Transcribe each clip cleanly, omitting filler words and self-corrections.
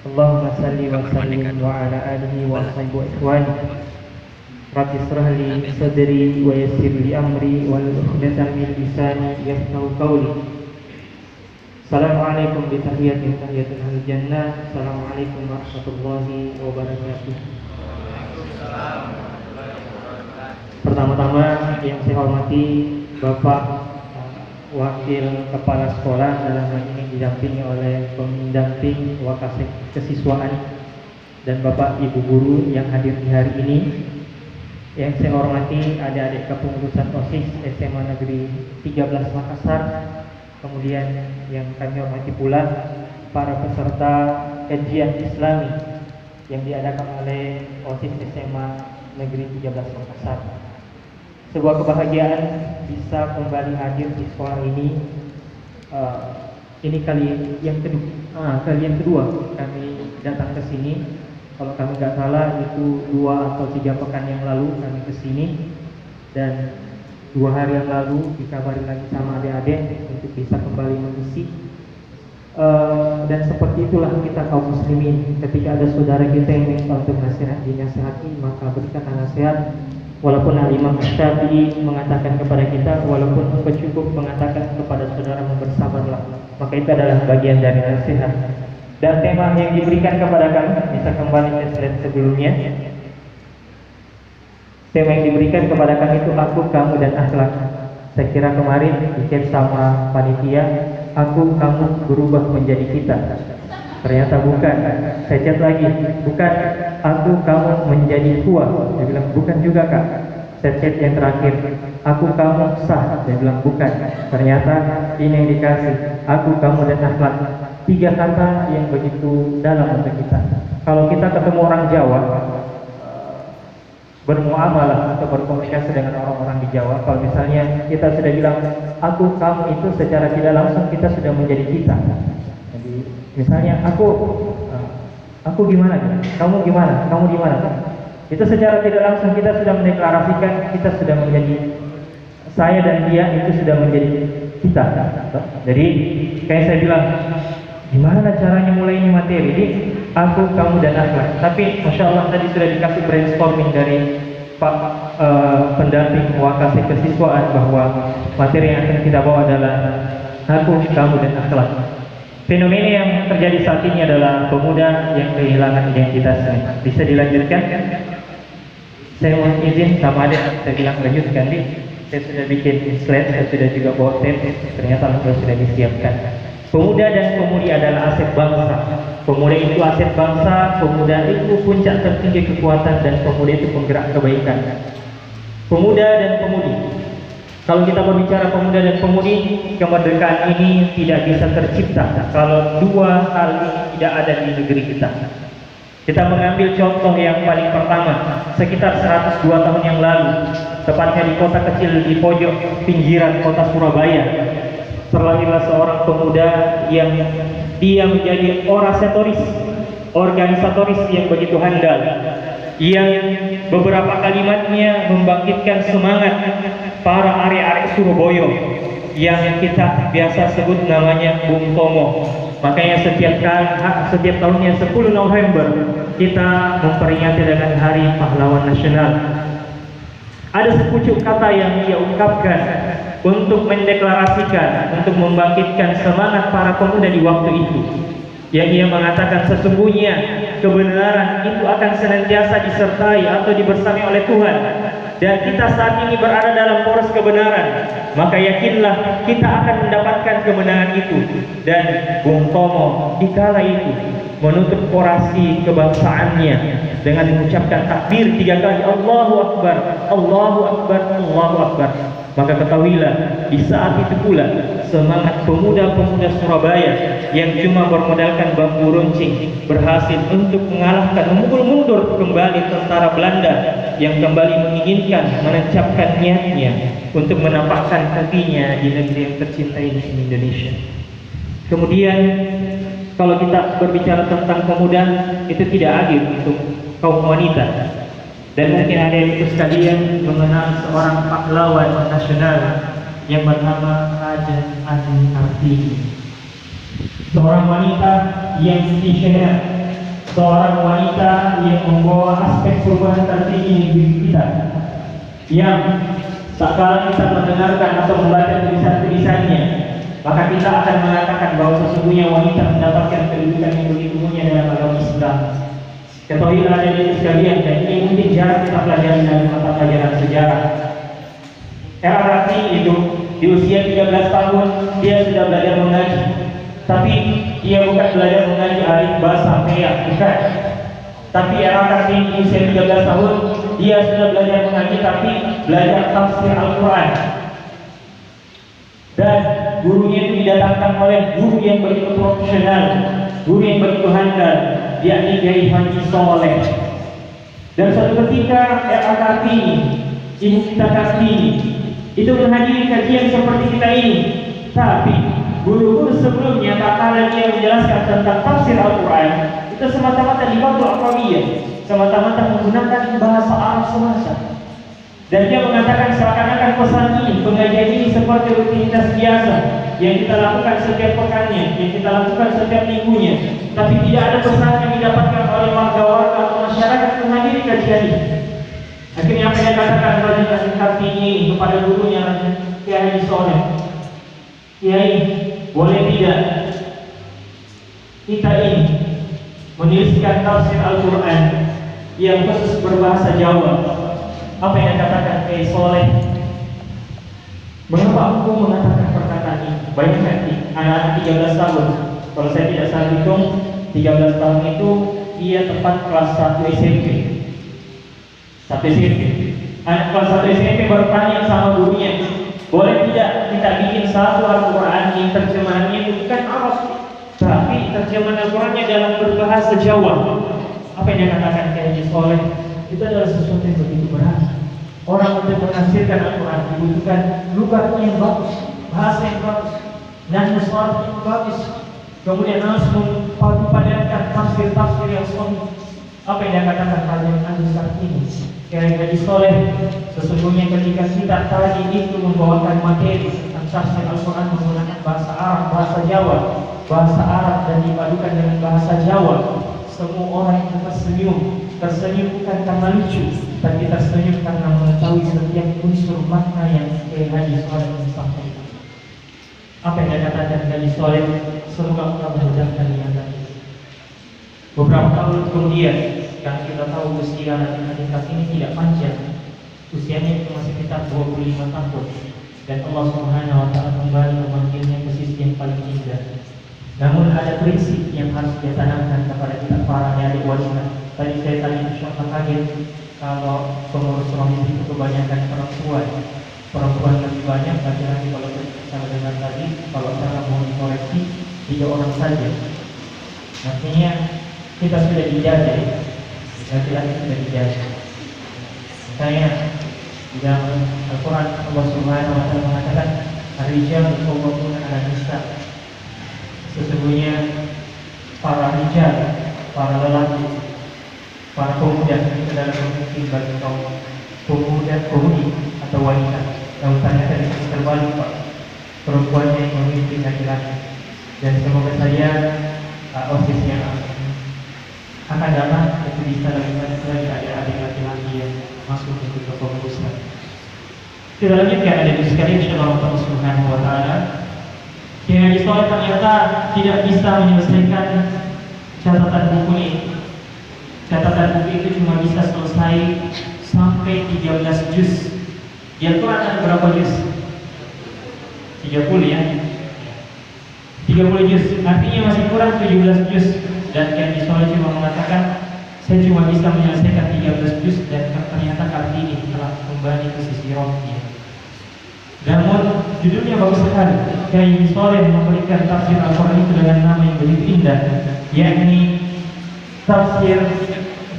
Allahumma salli wa sallim wa ala alihi wa sahbihi ikhwani. Rabbi israh li sadri wa yassir li amri wal 'uqdatam min lisani yafqahu qawli. Assalamualaikum bitahiyatin tahiyatul ahli jannah. Assalamualaikum warahmatullahi wabarakatuh. Pertama-tama yang saya hormati Bapak Wakil Kepala Sekolah, dalam hal ini didampingi oleh pendamping Wakasek Kesiswaan dan Bapak Ibu Guru yang hadir di hari ini. Yang saya hormati adik-adik kepengurusan OSIS SMA Negeri 13 Makassar. Kemudian yang kami hormati pula para peserta kajian Islami yang diadakan oleh OSIS SMA Negeri 13 Makassar. Sebuah kebahagiaan bisa kembali hadir di sekolah ini. Ini kali yang kedua kami datang ke sini. Kalau kami nggak salah itu 2 atau 3 pekan yang lalu kami ke sini, dan 2 hari yang lalu dikabari lagi sama adik-adik untuk bisa kembali mengisi. Dan seperti itulah kita kaum muslimin, ketika ada saudara kita yang minta untuk dinasihati, maka berikan nasihat. Walaupun Imam Syafi'i mengatakan kepada kita, walaupun engkau cukup mengatakan kepada saudaramu bersabarlah, maka itu adalah bagian dari nasihat. Dan tema yang diberikan kepada kami, bisa kembali ke slide sebelumnya. Tema yang diberikan kepada kami itu aku, kamu, dan akhlak. Saya kira kemarin dicek sama panitia, aku, kamu berubah menjadi kita. Ternyata bukan. Saya chat lagi, bukan aku, kamu menjadi kuat. Dia bilang bukan juga kak. Saya chat yang terakhir, aku, kamu sah. Dia bilang bukan. Ternyata ini yang dikasih, aku, kamu, dan akhlak. 3 kata yang begitu dalam untuk kita. Kalau kita ketemu orang Jawa, bermuamalah atau berkomunikasi dengan orang-orang di Jawa, kalau misalnya kita sudah bilang aku, kamu, itu secara tidak langsung kita sudah menjadi kita. Jadi misalnya aku gimana, kamu gimana, kamu gimana, itu secara tidak langsung kita sudah mendeklarasikan kita sudah menjadi saya dan dia, itu sudah menjadi kita. Jadi kayak saya bilang, gimana caranya mulai ini materi ini aku, kamu, dan akhlak. Tapi masya Allah tadi sudah dikasih brainstorming dari Pak pendamping Wakasek Kesiswaan bahwa materi yang akan kita bawa adalah aku, kamu, dan akhlak. Fenomena yang terjadi saat ini adalah pemuda yang kehilangan identitasnya. Bisa dilanjutkan? Saya mohon izin sama adik, saya bilang lanjutkan nih. Saya sudah bikin slide, saya sudah juga bawa tape, ternyata sudah disiapkan. Pemuda dan pemudi adalah aset bangsa. Pemuda itu aset bangsa, pemuda itu puncak tertinggi kekuatan, dan pemuda itu penggerak kebaikan. Pemuda dan pemudi. Kalau kita berbicara pemuda dan pemudi, kemerdekaan ini tidak bisa tercipta kalau 2 hal ini tidak ada di negeri kita. Kita mengambil contoh yang paling pertama, sekitar 102 tahun yang lalu, tepatnya di kota kecil di pojok pinggiran kota Surabaya, terlahirlah seorang pemuda yang dia menjadi organisatoris yang begitu handal, yang beberapa kalimatnya membangkitkan semangat para arek-arek Surabaya yang kita biasa sebut namanya Bung Tomo. Makanya setiap tahunnya 10 November kita memperingati dengan Hari Pahlawan Nasional. Ada sepucuk kata yang dia ungkapkan untuk mendeklarasikan, untuk membangkitkan semangat para pemuda di waktu itu. Yang ia mengatakan sesungguhnya kebenaran itu akan senantiasa disertai atau dibersami oleh Tuhan. Dan kita saat ini berada dalam poros kebenaran, maka yakinlah kita akan mendapatkan kemenangan itu. Dan Bung Tomo di kala itu menutup orasi kebangsaannya dengan mengucapkan takbir 3 kali, Allahu Akbar, Allahu Akbar, Allahu Akbar. Maka ketahuilah di saat itu pula semangat pemuda-pemuda Surabaya yang cuma bermodalkan bambu runcing berhasil untuk mengalahkan, memukul mundur kembali tentara Belanda yang kembali menginginkan menancapkan niatnya untuk menampakkan kakinya di negeri yang tercinta ini, Indonesia. Kemudian kalau kita berbicara tentang pemuda, itu tidak adil untuk kaum wanita. Dan mungkin ada yang sekalian mengenal seorang pahlawan nasional yang bernama Ajeng Kartini, seorang wanita yang visioner, seorang wanita yang membawa aspek perubahan tertinggi di diri kita, yang tak kala kita mendengarkan atau membaca tulisan-tulisannya, maka kita akan mengatakan bahwa sesungguhnya wanita mendapatkan kedudukan yang begitu mulia dalam agama Islam. Ketahuilah dari sekalian, dan ini mungkin jarang kita pelajari dalam mata pelajaran sejarah. Al-Rafi itu di usia 13 tahun dia sudah belajar mengaji, tapi dia bukan belajar mengaji alif ba sampai ya, bukan. Tapi Al-Rafi di usia 13 tahun dia sudah belajar mengaji, tapi belajar tafsir Al-Quran. Dan gurunya itu didatangkan oleh guru yang begitu profesional, guru yang begitu handal, yakni Kiai Haji Soleh. Dan suatu ketika Al-Rafi ibu kita Kartini itu menghadiri kajian seperti kita ini, tapi guru-guru sebelumnya tak kala dia menjelaskan tentang tafsir Al-Quran itu semata-mata di bab Al-Arabiyah, semata-mata menggunakan bahasa Arab semasa. Dan dia mengatakan seakan-akan pesan ini, pengajian ini seperti rutinitas biasa yang kita lakukan setiap pekannya, yang kita lakukan setiap minggunya, tapi tidak ada pesan yang didapatkan oleh warga-warga atau masyarakat menghadiri kajian ini. Akhirnya apa yang dikatakan Raja Kartini kepada gurunya Kiai Haji Soleh, Kiai, boleh tidak kita ini menuliskan tafsir Al-Quran yang khusus berbahasa Jawa? Apa yang dikatakan Kiai Soleh? Mengapa aku mengatakan perkataan ini? Bayangkan anak-anak 13 tahun, kalau saya tidak salah hitung 13 tahun itu ia tepat kelas 1 SMP. Satu SMP. Anak kelas 1 SMP bertanya sama gurunya, boleh tidak kita bikin satu Al-Quran yang terjemahannya bukan Arab, tapi terjemahan Al-Qurannya dalam berbahasa Jawa? Apa yang dikatakan Kiai Haji Soleh? Itu adalah sesuatu yang begitu berat. Orang untuk menafsirkan Al-Quran dibutuhkan lugat yang bagus, bahasa yang bagus, dan suara yang bagus. Kemudian harus memadupadankan tafsir-tafsir yang sahih. Apa yang dikatakan Raja Kartini, Kiai Haji Soleh, sesungguhnya ketika kita tadi itu membawakan materi tentang tafsir Al-Quran menggunakan bahasa Arab, bahasa Jawa, bahasa Arab dan dipadukan dengan bahasa Jawa, semua orang yang tersenyum bukan karena lucu, tapi tersenyum karena mengetahui setiap unsur makna yang Kiai Haji Soleh sampaikan. Apa yang dikatakan Haji Soleh, semoga Allah memudahkan yang tadi. Beberapa tahun kemudian, yang kita tahu usia anak-anak ini tidak panjang, usianya itu masih sekitar 25 tahun, dan Allah Subhanahu Wa Taala kembali memanggilnya ke sisi yang paling indah. Namun ada prinsip yang harus dia tanamkan kepada kita para adik wanita. Tadi saya tanya insyaallah kaget kalau pengurus suami itu kebanyakan perempuan lebih banyak, laki-laki kalau saya dengar tadi kalau saya mau dikoreksi 3 orang saja. Artinya kita sudah dijajah, laki-laki sudah dijajah. Makanya di dalam Al-Quran Allah Subhanahu Wa Taala mengatakan ar-rijalu qawwamuna 'ala nisa. Sesungguhnya para rijal, para lelaki, para pemuda itu adalah pemimpin bagi kaum pemuda-pemudi atau wanita. Yang ternyata itu terbalik, Pak. Perempuannya yang memimpin laki-laki. Dan semoga saja OSIS yang akan datang itu bisa lebih banyak lagi adik-adik laki-laki yang masuk ke kepengurusan. Kita lanjutkan adik sekalian, insyaallah Allah Subhanahu Wa Taala. Kiai Haji Soleh ternyata tidak bisa menyelesaikan catatan buku ini. Catatan buku itu cuma bisa selesai sampai 13 juz. Di Al-Quran ada berapa juz? 30 ya. 30 juz. Artinya masih kurang 17 juz. Dan Kiai Haji Soleh cuma mengatakan saya cuma bisa menyelesaikan 13 juz, dan ternyata kali ini telah kembali ke sisi rohnya. Namun judulnya bagus sekali. Kiai Haji Soleh memberikan tafsir Al-Quran itu dengan nama yang begitu indah, yakni tafsir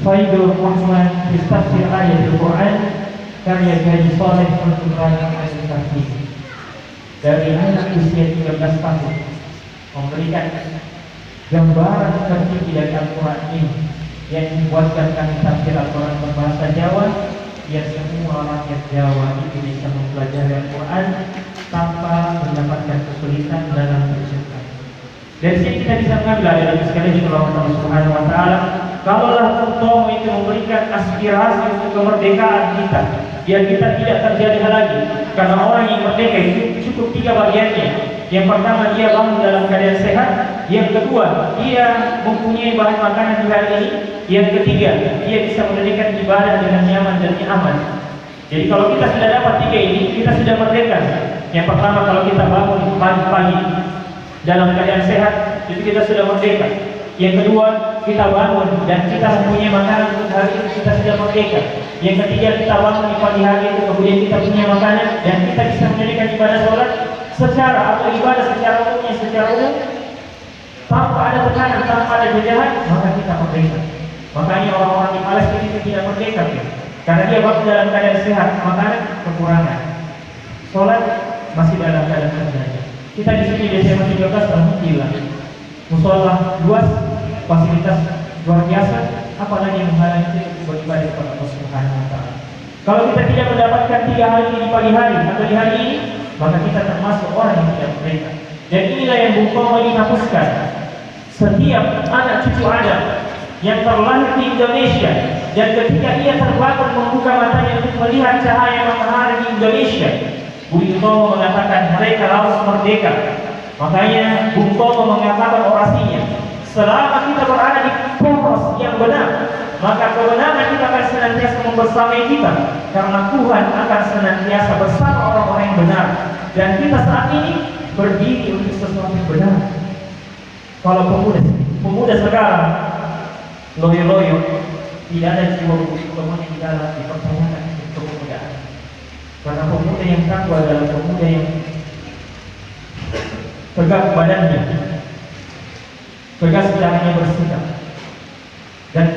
Faidul Rahman fi tafsir ayat Al-Quran karya Kiai Haji Soleh Al-Kartini. Dari anak usia 13 tahun memberikan gambaran tertinggi dari Al-Quran ini, yang dibuatkan kami tafsir Al-Quran berbahasa Jawa, ya semua rakyat Jawa itu bisa mempelajari Al-Quran tanpa mendapatkan kesulitan dalam terjemahan. Dari sini kita bisa mengambil ada sekali di Allah Subhanahu Wa Taala. Kalaulah Bung itu memberikan aspirasi untuk kemerdekaan kita, biar kita tidak terjadi hal lagi. Karena orang yang merdeka itu cukup 3 bagiannya. Yang pertama, dia bangun dalam keadaan sehat. Yang kedua, dia mempunyai bahan makanan di hari ini. Yang ketiga, dia bisa mendirikan ibadah dengan nyaman dan aman. Jadi kalau kita sudah dapat 3 ini, kita sudah merdeka. Yang pertama, kalau kita bangun pagi-pagi dalam keadaan sehat, itu kita sudah merdeka. Yang kedua, kita bangun dan kita mempunyai makanan untuk hari itu, kita sudah merdeka. Yang ketiga, kita bangun di pagi hari itu, kemudian kita punya makanan dan kita bisa mendirikan ibadah sholat secara atau ibadah secara umum tanpa ada tekanan, tanpa ada jajahan, maka kita merdeka. Makanya orang-orang di Palestina itu tidak merdeka, karena dia bangun dalam keadaan sehat, makanan kekurangan, sholat masih dalam keadaan terjadi. Kita di sini biasanya masih 12 alhamdulillah. Musola luas, fasilitas luar biasa, apalagi yang menghalangi kita untuk beribadah kepada Allah Subhanahu Wa Taala. Kalau kita tidak mendapatkan 3 hal ini di pagi hari atau di hari ini, maka kita termasuk orang yang tidak merdeka. Dan inilah yang Bung Tomo ini hapuskan. Setiap anak cucu Adam yang terlahir di Indonesia dan ketika ia terbangun membuka matanya untuk melihat cahaya matahari di Indonesia, Bung Tomo mengatakan mereka harus merdeka. Makanya Bung Tomo mengatakan orasinya, selama kita berada di poros yang benar, maka kebenaran kita akan senantiasa membersamai kita, karena Tuhan akan senantiasa bersama orang-orang yang benar. Dan kita saat ini berdiri untuk sesuatu yang benar. Kalau pemuda sekarang loyo-loyo, tidak ada jiwa pemuda di dalam dipertanyakan kepemudaan. Karena pemuda yang takwa adalah pemuda yang tegak badannya, tegas caranya bersikap, dan